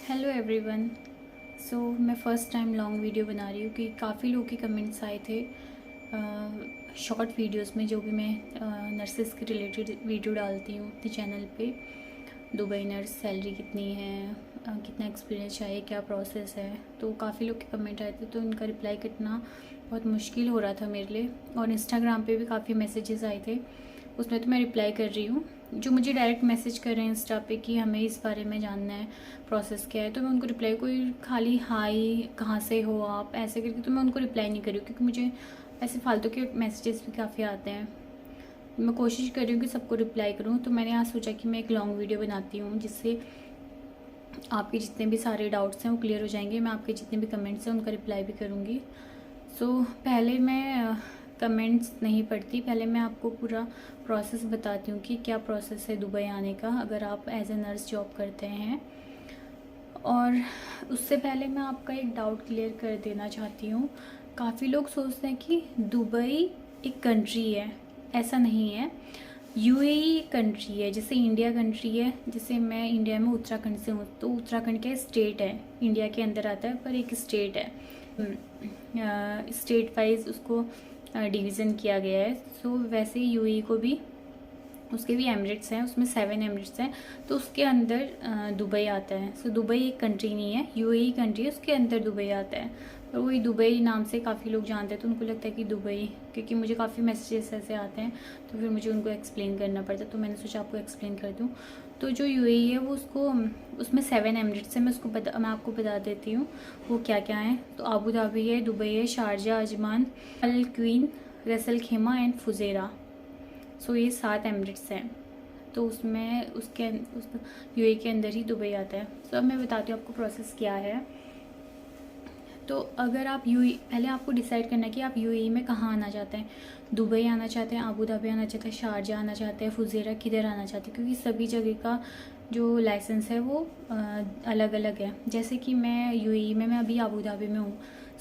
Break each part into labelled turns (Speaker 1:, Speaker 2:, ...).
Speaker 1: Hello everyone. मैं first time long video बना रही हूँ कि काफ़ी लोगों के कमेंट्स आए थे शॉर्ट वीडियोस में जो भी मैं नर्सेस के रिलेटेड वीडियो डालती हूँ अपने चैनल पे। दुबई नर्स सैलरी कितनी है, कितना एक्सपीरियंस चाहिए, क्या प्रोसेस है। तो काफ़ी लोग के कमेंट आए थे तो उनका रिप्लाई करना बहुत मुश्किल हो रहा था मेरे लिए। और इंस्टाग्राम पे भी काफ़ी मैसेजेस आए थे, उसमें तो मैं रिप्लाई कर रही हूँ। जो मुझे डायरेक्ट मैसेज कर रहे हैं इंस्टा पे कि हमें इस बारे में जानना है, प्रोसेस क्या है, तो मैं उनको रिप्लाई कोई खाली हाई कहाँ से हो आप ऐसे करके तो मैं उनको रिप्लाई नहीं कर रही हूँ, क्योंकि मुझे ऐसे फालतू के मैसेजेस भी काफ़ी आते हैं। मैं कोशिश कर रही हूँ कि सबको रिप्लाई करूँ। तो मैंने आज सोचा कि मैं एक लॉन्ग वीडियो बनाती हूँ जिससे आपके जितने भी सारे डाउट्स हैं वो क्लियर हो जाएंगे। मैं आपके जितने भी कमेंट्स हैं उनका रिप्लाई भी करूँगी। पहले मैं कमेंट्स नहीं पढ़ती, पहले मैं आपको पूरा प्रोसेस बताती हूँ कि क्या प्रोसेस है दुबई आने का अगर आप एज ए नर्स जॉब करते हैं। और उससे पहले मैं आपका एक डाउट क्लियर कर देना चाहती हूँ। काफ़ी लोग सोचते हैं कि दुबई एक कंट्री है, ऐसा नहीं है। यूएई एक कंट्री है, जैसे इंडिया कंट्री है। जैसे मैं इंडिया में उत्तराखंड से हूँ, तो उत्तराखंड क्या स्टेट है, इंडिया के अंदर आता है पर एक स्टेट है। स्टेट वाइज उसको डिवीज़न किया गया है। वैसे ही यूएई को भी उसके भी एमिरेट्स हैं, उसमें 7 एमिरेट्स हैं, तो उसके अंदर दुबई आता है। दुबई एक कंट्री नहीं है, यूएई कंट्री है, उसके अंदर दुबई आता है। और वही दुबई नाम से काफ़ी लोग जानते हैं, तो उनको लगता है कि दुबई, क्योंकि मुझे काफ़ी मैसेजेस ऐसे आते हैं तो फिर मुझे उनको एक्सप्लेन करना पड़ता है, तो मैंने सोचा आपको एक्सप्लेन कर दूँ। तो जो यूएई है वो उसमें 7 एमिरेट्स है। मैं आपको बता देती हूँ वो क्या क्या है। तो आबू धाबी है, दुबई है, शारजा, अजमान, अल क्वीन, रसल खेमा एंड फुजेरा। ये 7 एमिरेट्स हैं। तो उसमें उस यूएई के अंदर ही दुबई आता है। अब मैं बताती हूँ आपको प्रोसेस क्या है। तो अगर आप यूएई, पहले आपको डिसाइड करना है कि आप यूएई में कहाँ आना चाहते हैं। दुबई आना चाहते हैं, आबू धाबी आना चाहते हैं, शारजा आना चाहते हैं, फुजेरा किधर आना चाहते हैं, क्योंकि सभी जगह का जो लाइसेंस है वो अलग अलग है। जैसे कि मैं यूएई में, मैं अभी आबू धाबी में हूँ,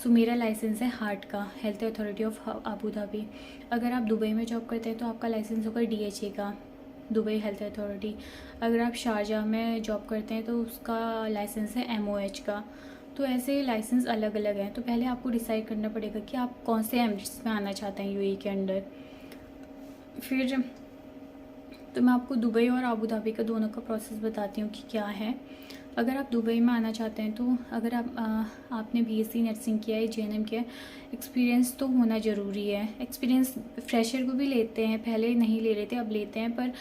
Speaker 1: मेरा लाइसेंस है हार्ट का, health authority of Abu Dhabi. अगर आप दुबई में जॉब करते हैं तो आपका लाइसेंस होगा डीएचए का, दुबई हेल्थ अथॉरिटी। अगर आप शारजाह में जॉब करते हैं तो उसका लाइसेंस है एमओएच का। तो ऐसे लाइसेंस अलग अलग हैं। तो पहले आपको डिसाइड करना पड़ेगा कि आप कौन से एमिरेट्स में आना चाहते हैं यूएई के अंदर। फिर तो मैं आपको दुबई और आबू धाबी का दोनों का प्रोसेस बताती हूँ कि क्या है। अगर आप दुबई में आना चाहते हैं तो अगर आपने बीएससी नर्सिंग किया है, जेएनएम किया है, एक्सपीरियंस तो होना ज़रूरी है। एक्सपीरियंस फ्रेशर को भी लेते हैं, पहले नहीं ले रहे थे, अब लेते हैं। पर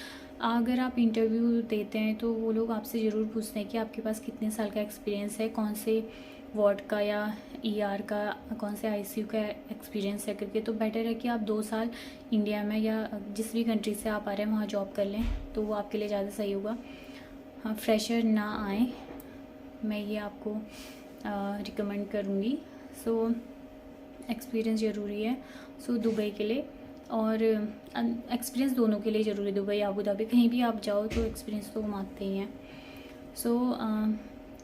Speaker 1: अगर आप इंटरव्यू देते हैं तो वो लोग आपसे ज़रूर पूछते हैं कि आपके पास कितने साल का एक्सपीरियंस है, कौन से वार्ड का या ईआर का, कौन से आईसीयू का एक्सपीरियंस है करके। तो बेटर है कि आप 2 साल इंडिया में या जिस भी कंट्री से आप आ रहे हैं वहाँ जॉब कर लें, तो वो आपके लिए ज़्यादा सही होगा। हाँ, फ्रेशर ना आए, मैं ये आपको रिकमेंड करूँगी। एक्सपीरियंस ज़रूरी है दुबई के लिए, और एक्सपीरियंस दोनों के लिए ज़रूरी है। दुबई आबू धाबी कहीं भी आप जाओ तो एक्सपीरियंस तो वो मांगते ही हैं।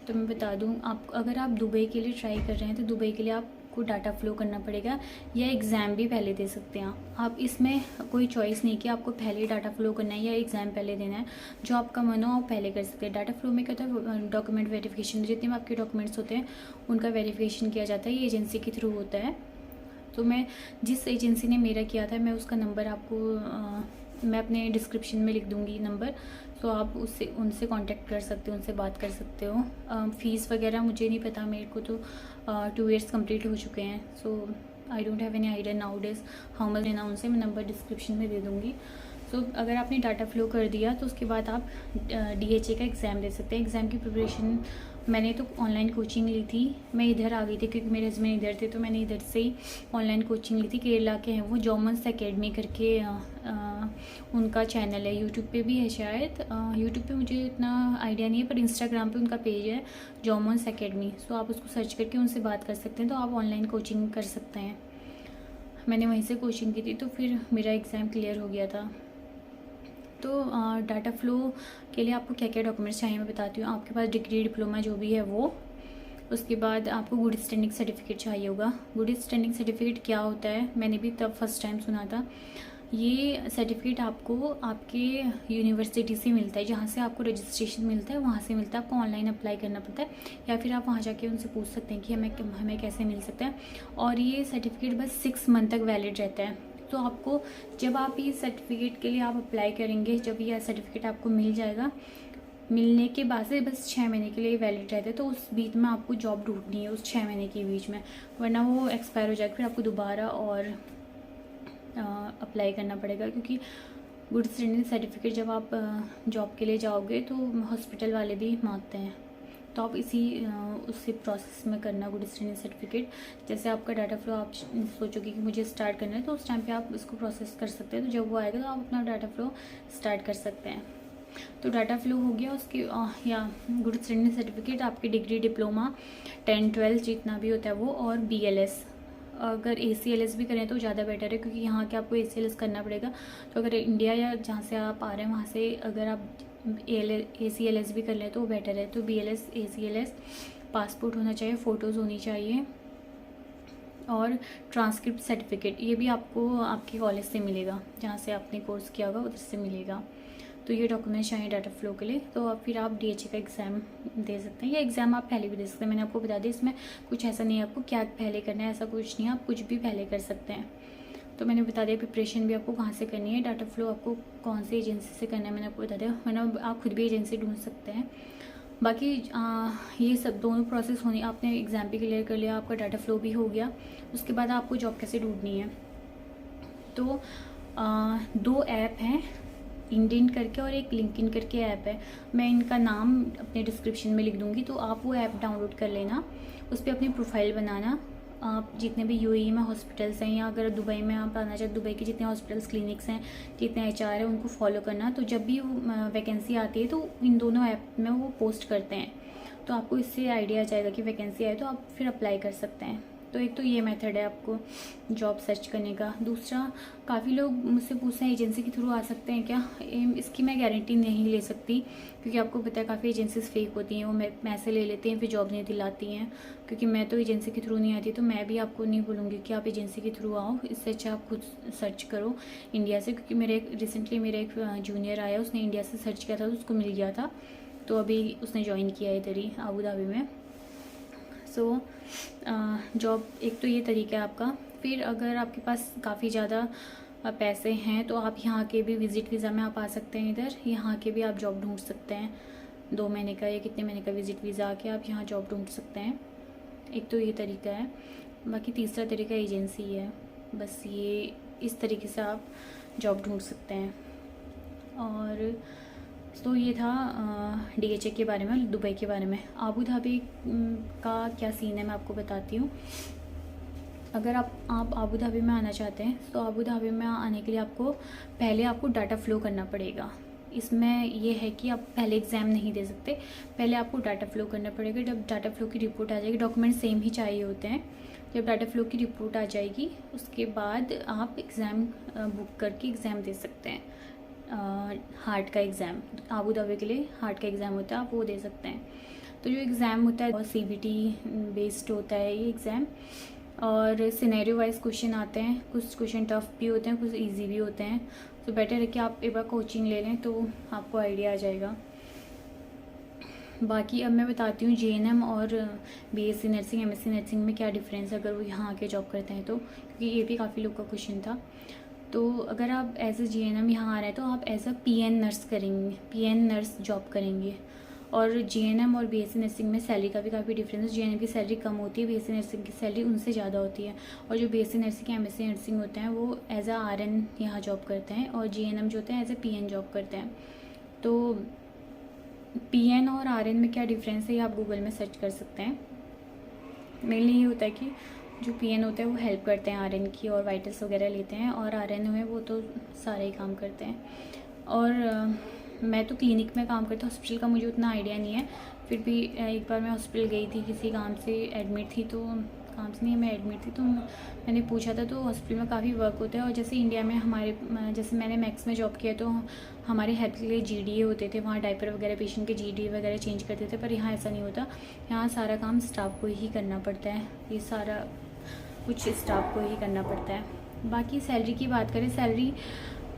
Speaker 1: तो मैं बता दूँ, आप अगर आप दुबई के लिए ट्राई कर रहे हैं तो दुबई के लिए आपको डाटा फ्लो करना पड़ेगा, या एग्ज़ाम भी पहले दे सकते हैं आप। इसमें कोई चॉइस नहीं कि आपको पहले डाटा फ्लो करना है या एग्ज़ाम पहले देना है, जो आपका मन हो आप पहले कर सकते हैं। डाटा फ्लो में क्या होता है, डॉक्यूमेंट वेरिफिकेशन, जितने भी आपके डॉक्यूमेंट्स होते हैं उनका वेरिफिकेशन किया जाता है, ये एजेंसी के थ्रू होता है। तो मैं जिस एजेंसी ने मेरा किया था, मैं उसका नंबर आपको मैं अपने डिस्क्रिप्शन में लिख दूँगी नंबर। आप उनसे कांटेक्ट कर सकते हो, उनसे बात कर सकते हो। फ़ीस वगैरह मुझे नहीं पता, मेरे को तो 2 ईयर्स कंप्लीट हो चुके हैं। I don't have any idea now days how much देना उनसे। मैं नंबर डिस्क्रिप्शन में दे दूँगी। अगर आपने डाटा फ्लो कर दिया तो उसके बाद आप डीएचए का एग्ज़ाम दे सकते हैं। एग्ज़ाम की प्रिपरेशन मैंने तो ऑनलाइन कोचिंग ली थी। मैं इधर आ गई थी क्योंकि मेरे हस्बैंड इधर थे, तो मैंने इधर से ही ऑनलाइन कोचिंग ली थी। केरला के हैं वो, जॉमन्स एकेडमी करके उनका चैनल है, यूट्यूब पे भी है शायद। यूट्यूब पे मुझे इतना आइडिया नहीं है, पर इंस्टाग्राम पे उनका पेज है जॉमन्स एकेडमी। आप उसको सर्च करके उनसे बात कर सकते हैं, तो आप ऑनलाइन कोचिंग कर सकते हैं। मैंने वहीं से कोचिंग की थी, तो फिर मेरा एग्ज़ाम क्लियर हो गया था। डाटा फ्लो के लिए आपको क्या क्या डॉक्यूमेंट्स चाहिए मैं बताती हूँ। आपके पास डिग्री डिप्लोमा जो भी है वो, उसके बाद आपको गुड स्टैंडिंग सर्टिफिकेट चाहिए होगा। गुड स्टैंडिंग सर्टिफिकेट क्या होता है, मैंने भी तब फर्स्ट टाइम सुना था। ये सर्टिफिकेट आपको आपके यूनिवर्सिटी से मिलता है, जहाँ से आपको रजिस्ट्रेशन मिलता है वहाँ से मिलता है। आपको ऑनलाइन अप्लाई करना पड़ता है या फिर आप वहाँ जाके उनसे पूछ सकते हैं कि हमें कैसे मिल सकता है। और ये सर्टिफिकेट बस 6 मंथ तक वैलिड रहता है। तो आपको जब आप ये सर्टिफिकेट के लिए आप अप्लाई करेंगे, जब ये सर्टिफिकेट आपको मिल जाएगा, मिलने के बाद से बस 6 महीने के लिए वैलिड रहता है। तो उस बीच में आपको जॉब ढूंढनी है उस 6 महीने के बीच में, वरना वो एक्सपायर हो जाएगा। फिर आपको दोबारा और अप्लाई करना पड़ेगा, क्योंकि गुड स्टैंडिंग सर्टिफिकेट जब आप जॉब के लिए जाओगे तो हॉस्पिटल वाले भी मांगते हैं। तो आप उसी प्रोसेस में करना गुड स्टैंडिंग सर्टिफिकेट। जैसे आपका डाटा फ्लो आप सोचोगे कि मुझे स्टार्ट करना है, तो उस टाइम पे आप इसको प्रोसेस कर सकते हैं। तो जब वो आएगा तो आप अपना डाटा फ्लो स्टार्ट कर सकते हैं। तो डाटा फ्लो हो गया उसके या गुड स्टैंडिंग सर्टिफिकेट, आपकी डिग्री, डिप्लोमा, 10-12 जितना भी होता है वो, और BLS। अगर ACLS भी करें तो ज़्यादा बेटर है, क्योंकि यहाँ के आपको ACLS करना पड़ेगा। तो अगर इंडिया या जहाँ से आप आ रहे हैं वहाँ से अगर आप ACLS भी कर लें तो बेटर है। तो BLS, ACLS, पासपोर्ट होना चाहिए, फ़ोटोज़ होनी चाहिए, और ट्रांसक्रिप्ट सर्टिफिकेट ये भी आपको आपके कॉलेज से मिलेगा, जहाँ से आपने कोर्स किया होगा उधर से मिलेगा। तो ये डॉक्यूमेंट्स चाहिए डाटा फ्लो के लिए। तो अब फिर आप DHA का एग्ज़ाम दे सकते हैं, या एग्ज़ाम आप पहले भी दे सकते हैं। मैंने आपको बता दिया, इसमें कुछ ऐसा नहीं है आपको क्या पहले करना है, ऐसा कुछ नहीं है, आप कुछ भी पहले कर सकते हैं। तो मैंने बता दिया प्रिपरेशन भी आपको कहाँ से करनी है, डाटा फ्लो आपको कौन सी एजेंसी से करना है मैंने आपको बता दिया, वरना आप खुद भी एजेंसी ढूंढ सकते हैं। बाकी ये सब दोनों प्रोसेस होनी, आपने एग्ज़ाम भी क्लियर कर लिया, आपका डाटा फ्लो भी हो गया, उसके बाद आपको जॉब कैसे ढूंढनी है। तो 2 ऐप हैं, इंडियन करके और एक लिंक्डइन करके ऐप है। मैं इनका नाम अपने डिस्क्रिप्शन में लिख दूँगी, तो आप वो ऐप डाउनलोड कर लेना, उस पर अपनी प्रोफाइल बनाना। आप जितने भी UAE में हॉस्पिटल्स हैं, या अगर दुबई में आप आना चाहते, दुबई के जितने हॉस्पिटल्स, क्लिनिक्स हैं, जितने HR हैं, उनको फॉलो करना। तो जब भी वैकेंसी आती है तो इन दोनों ऐप में वो पोस्ट करते हैं, तो आपको इससे आइडिया आ जाएगा कि वैकेंसी आए तो आप फिर अप्लाई कर सकते हैं। तो एक तो ये मेथड है आपको जॉब सर्च करने का। दूसरा, काफ़ी लोग मुझसे पूछते हैं एजेंसी के थ्रू आ सकते हैं क्या। इसकी मैं गारंटी नहीं ले सकती, क्योंकि आपको पता है काफ़ी एजेंसीज फेक होती हैं, वो पैसे ले लेते हैं फिर जॉब नहीं दिलाती हैं। क्योंकि मैं तो एजेंसी के थ्रू नहीं आती, तो मैं भी आपको नहीं बोलूँगी कि आप एजेंसी के थ्रू आओ। इससे अच्छा आप खुद सर्च करो इंडिया से, क्योंकि रिसेंटली मेरे एक जूनियर आया, उसने इंडिया से सर्च किया था तो उसको मिल गया था। तो अभी उसने ज्वाइन किया है इधर ही अबू धाबी में। सो जॉब एक तो ये तरीका है आपका। फिर अगर आपके पास काफ़ी ज़्यादा पैसे हैं तो आप यहाँ के भी विज़िट वीज़ा में आप आ सकते हैं, इधर यहाँ के भी आप जॉब ढूंढ सकते हैं। 2 महीने का या कितने महीने का विज़िट वीज़ा आके आप यहाँ जॉब ढूंढ सकते हैं। एक तो ये तरीका है। बाकी तीसरा तरीका एजेंसी है। बस ये इस तरीके से आप जॉब ढूंढ सकते हैं। और तो ये था DHA के बारे में, दुबई के बारे में। अबू धाबी का क्या सीन है मैं आपको बताती हूँ। अगर आप अबू धाबी में आना चाहते हैं तो अबू धाबी में आने के लिए पहले आपको डाटा फ्लो करना पड़ेगा। इसमें ये है कि आप पहले एग्ज़ाम नहीं दे सकते, पहले आपको डाटा फ्लो करना पड़ेगा। जब डाटा फ्लो की रिपोर्ट आ जाएगी, डॉक्यूमेंट सेम ही चाहिए होते हैं। जब डाटा फ्लो की रिपोर्ट आ जाएगी उसके बाद आप एग्ज़ाम बुक करके एग्ज़ाम दे सकते हैं। हार्ट का एग्ज़ाम, अबू धाबी के लिए हार्ट का एग्ज़ाम होता है, आप वो दे सकते हैं। तो जो एग्ज़ाम होता है CBT बेस्ड होता है ये एग्ज़ाम, और सिनेरियो वाइज क्वेश्चन आते हैं। कुछ क्वेश्चन टफ भी होते हैं, कुछ इजी भी होते हैं। तो बेटर है कि आप एक बार कोचिंग ले लें तो आपको आइडिया आ जाएगा। बाकी अब मैं बताती हूँ JNM और BSc नर्सिंग, MSc नर्सिंग में क्या डिफरेंस है अगर वो यहाँ आके जॉब करते हैं तो, क्योंकि ये भी काफ़ी लोग का क्वेश्चन था। तो अगर आप एज ए JNM यहाँ आ रहे हैं तो आप एज अ PN नर्स करेंगे, PN नर्स जॉब करेंगे। और JNM और BSc नर्सिंग में सैलरी का भी काफ़ी डिफरेंस है। JNM की सैलरी कम होती है, BSc नर्सिंग की सैलरी उनसे ज़्यादा होती है। और जो BSc नर्सिंग या MSc नर्सिंग होते हैं वो एज अ RN यहाँ जॉब करते हैं, और JNM जो होते हैं एज ए PN जॉब करते हैं। तो PN और RN में क्या डिफरेंस है ये आप गूगल में सर्च कर सकते हैं। मेनली ये होता है कि जो PN होते हैं वो हेल्प करते हैं RN की, और वाइटल्स वगैरह लेते हैं, और RN में वो तो सारे ही काम करते हैं। और मैं तो क्लिनिक में काम करती हूँ, हॉस्पिटल का मुझे उतना आइडिया नहीं है। फिर भी एक बार मैं हॉस्पिटल गई थी, किसी काम से एडमिट थी, तो काम से नहीं मैं एडमिट थी, तो मैंने पूछा था। तो हॉस्पिटल में काफ़ी वर्क होता है। और जैसे इंडिया में हमारे, जैसे मैंने मैक्स में जॉब किया तो हमारे हेल्थ के लिए GDA होते थे, वहाँ डायपर वगैरह पेशेंट के GDA वगैरह चेंज करते थे। पर यहाँ ऐसा नहीं होता, यहाँ सारा काम स्टाफ को ही करना पड़ता है, ये सारा कुछ स्टाफ को ही करना पड़ता है। बाकी सैलरी की बात करें, सैलरी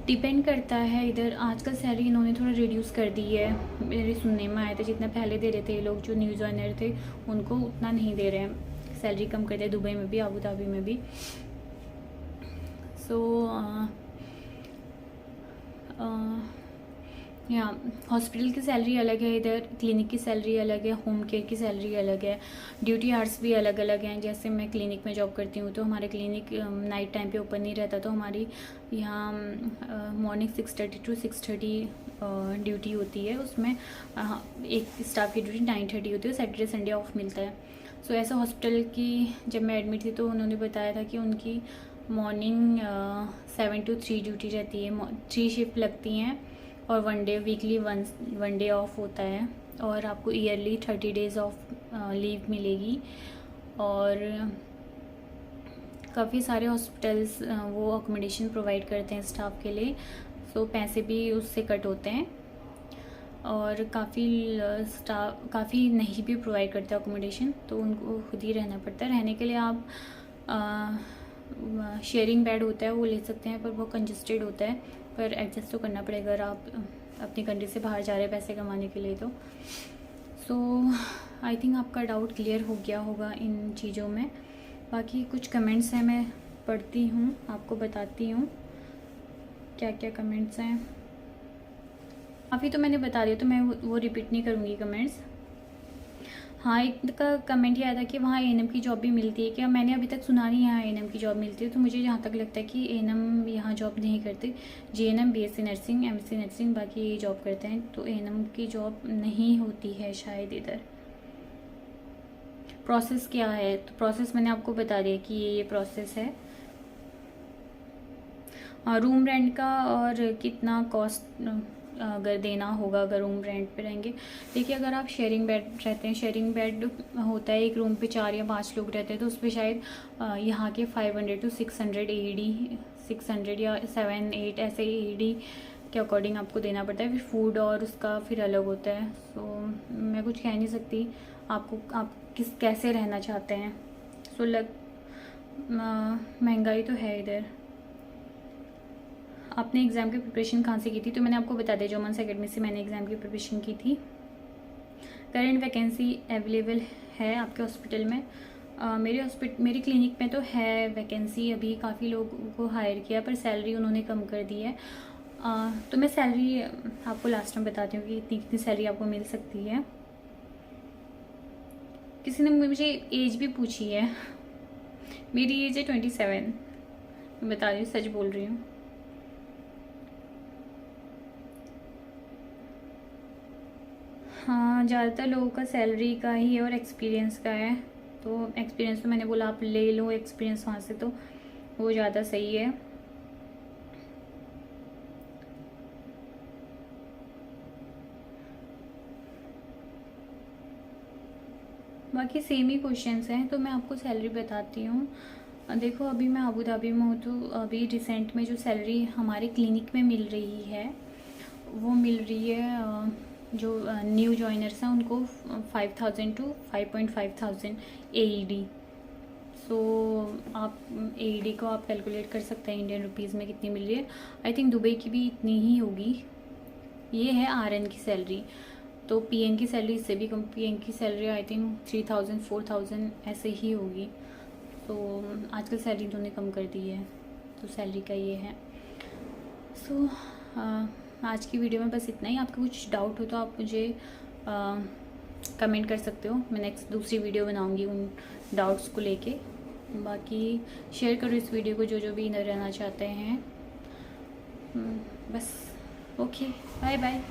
Speaker 1: डिपेंड करता है। इधर आजकल सैलरी इन्होंने थोड़ा रिड्यूस कर दी है, मेरे सुनने में आया था। जितना पहले दे रहे थे ये लोग जो न्यू जॉइनर थे उनको उतना नहीं दे रहे हैं, सैलरी कम कर दिया दुबई में भी, अबू धाबी में भी। सो यहाँ हॉस्पिटल की सैलरी अलग है, इधर क्लिनिक की सैलरी अलग है, होम केयर की सैलरी अलग है, ड्यूटी आवर्स भी अलग अलग हैं। जैसे मैं क्लिनिक में जॉब करती हूँ तो हमारे क्लिनिक नाइट टाइम पे ओपन नहीं रहता, तो हमारी यहाँ मॉर्निंग 6:30 to 6:30 ड्यूटी होती है। उसमें एक स्टाफ की ड्यूटी 9:30 होती है, सैटरडे संडे ऑफ मिलता है। सो ऐसा हॉस्पिटल की जब मैं एडमिट थी तो उन्होंने बताया था कि उनकी मॉर्निंग 7 to 3 ड्यूटी रहती है, 3 शिफ्ट लगती हैं और वीकली वन डे ऑफ होता है, और आपको ईयरली 30 डेज़ ऑफ लीव मिलेगी। और काफ़ी सारे हॉस्पिटल्स वो अकोमोडेशन प्रोवाइड करते हैं स्टाफ के लिए, सो पैसे भी उससे कट होते हैं। और काफ़ी नहीं भी प्रोवाइड करते अकोमोडेशन, तो उनको खुद ही रहना पड़ता है। रहने के लिए आप शेयरिंग बेड होता है वो ले सकते हैं, पर वो कंजस्टेड होता है, पर एडजस्ट तो करना पड़ेगा अगर आप अपनी कंट्री से बाहर जा रहे हैं पैसे कमाने के लिए। तो सो आई थिंक आपका डाउट क्लियर हो गया होगा इन चीज़ों में। बाकी कुछ कमेंट्स हैं, मैं पढ़ती हूँ, आपको बताती हूँ क्या क्या कमेंट्स हैं। काफ़ी तो मैंने बता दिया, तो मैं वो रिपीट नहीं करूँगी कमेंट्स। हाँ, एक का कमेंट ये आया था कि वहाँ एएनएम की जॉब भी मिलती है क्या? मैंने अभी तक सुना नहीं यहाँ एएनएम की जॉब मिलती है, तो मुझे जहाँ तक लगता है कि एएनएम यहाँ जॉब नहीं करते। GNM, BSc nursing, MSc nursing बाकी ये जॉब करते हैं, तो एएनएम की जॉब नहीं होती है शायद इधर। प्रोसेस क्या है? तो प्रोसेस मैंने आपको बता दिया कि ये प्रोसेस है। रूम रेंट का और कितना कॉस्ट अगर देना होगा अगर रूम रेंट पे रहेंगे। देखिए, अगर आप शेयरिंग बेड रहते हैं, शेयरिंग बेड होता है एक रूम पे 4 या 5 लोग रहते हैं, तो उस पर शायद यहाँ के 500 to 600 AED, 600 या 7-8 ऐसे AED के अकॉर्डिंग आपको देना पड़ता है। फिर फूड और उसका फिर अलग होता है। सो मैं कुछ कह नहीं सकती आपको, आप कैसे रहना चाहते हैं। सो महंगाई तो है इधर। आपने एग्ज़ाम की प्रिपरेशन कहाँ से की थी? तो मैंने आपको बता दिया, जोमन्स एकेडमी से मैंने एग्ज़ाम की प्रिपरेशन की थी। करंट वैकेंसी अवेलेबल है आपके हॉस्पिटल में? मेरी क्लिनिक में तो है वैकेंसी, अभी काफ़ी लोगों को हायर किया, पर सैलरी उन्होंने कम कर दी है। तो मैं सैलरी आपको लास्ट में बताती हूँ कि कितनी सैलरी आपको मिल सकती है। किसी ने मुझे एज भी पूछी है, मेरी एज है 27। मैं बता रही हूँ, सच बोल रही हूँ। हाँ, ज़्यादातर लोगों का सैलरी का ही है और एक्सपीरियंस का है। तो एक्सपीरियंस तो मैंने बोला आप ले लो एक्सपीरियंस वहाँ से, तो वो ज़्यादा सही है। बाकी सेम ही क्वेश्चंस हैं, तो मैं आपको सैलरी बताती हूँ। देखो, अभी मैं अबू धाबी में हूँ, तो अभी रिसेंट में जो सैलरी हमारे क्लिनिक में मिल रही है वो मिल रही है, जो न्यू जॉइनर्स हैं उनको 5000 to 5,500 AED। सो आप AED को आप कैलकुलेट कर सकते हैं इंडियन रुपीज़ में कितनी मिल रही है। आई थिंक दुबई की भी इतनी ही होगी। ये है RN की सैलरी। तो PN की सैलरी इससे भी कम, PN की सैलरी आई थिंक 3000 4000 ऐसे ही होगी। तो आजकल सैलरी उन्होंने कम कर दी है, तो सैलरी का ये है। सो आज की वीडियो में बस इतना ही। आपका कुछ डाउट हो तो आप मुझे कमेंट कर सकते हो, मैं नेक्स्ट दूसरी वीडियो बनाऊंगी उन डाउट्स को लेके। बाकी शेयर करो इस वीडियो को जो भी इधर रहना चाहते हैं। बस ओके, बाय बाय।